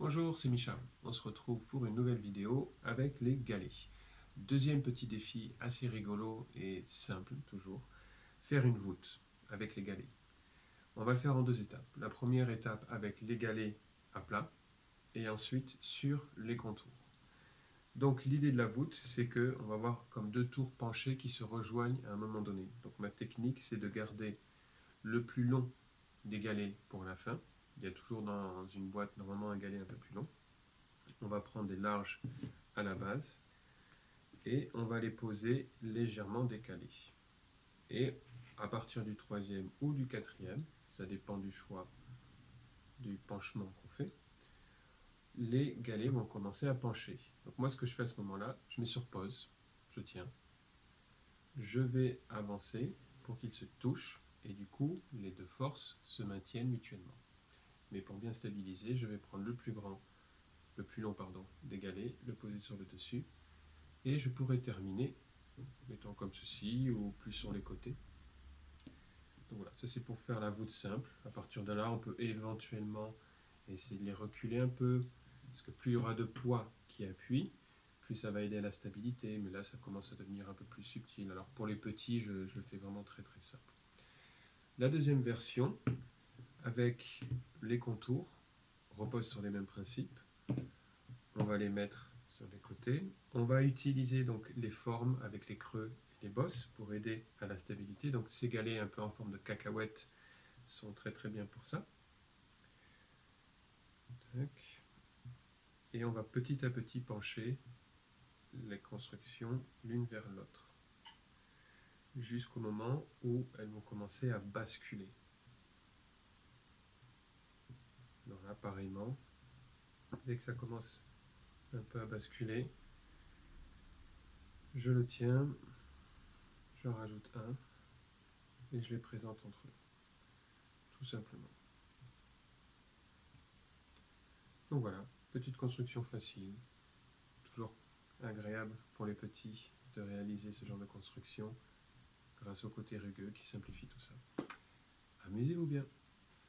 Bonjour, c'est Micha. On se retrouve pour une nouvelle vidéo avec les galets. Deuxième petit défi assez rigolo et simple toujours, faire une voûte avec les galets. On va le faire en deux étapes. La première étape avec les galets à plat et ensuite sur les contours. Donc l'idée de la voûte, c'est que on va avoir comme deux tours penchés qui se rejoignent à un moment donné. Donc ma technique, c'est de garder le plus long des galets pour la fin. Il y a toujours dans une boîte normalement un galet un peu plus long. On va prendre des larges à la base et on va les poser légèrement décalés. Et à partir du troisième ou du quatrième, ça dépend du choix du penchement qu'on fait, les galets vont commencer à pencher. Donc moi ce que je fais à ce moment-là, je mets sur pause, je tiens, je vais avancer pour qu'ils se touchent et du coup les deux forces se maintiennent mutuellement. Mais pour bien stabiliser, je vais prendre le plus long des galets, le poser sur le dessus et je pourrais terminer mettons comme ceci ou plus sur les côtés. Donc voilà, ça c'est pour faire la voûte simple. À partir de là, on peut éventuellement essayer de les reculer un peu, parce que plus il y aura de poids qui appuie, plus ça va aider à la stabilité, mais là ça commence à devenir un peu plus subtil. Alors pour les petits, je le fais vraiment très très simple. La deuxième version, avec les contours, repose sur les mêmes principes. On va les mettre sur les côtés. On va utiliser donc les formes avec les creux et les bosses pour aider à la stabilité. Donc ces galets un peu en forme de cacahuète sont très très bien pour ça. Et on va petit à petit pencher les constructions l'une vers l'autre jusqu'au moment où elles vont commencer à basculer. Alors là, pareillement, dès que ça commence un peu à basculer, je le tiens, j'en rajoute un et je les présente entre eux, tout simplement. Donc voilà, petite construction facile, toujours agréable pour les petits de réaliser ce genre de construction grâce au côté rugueux qui simplifie tout ça. Amusez-vous bien!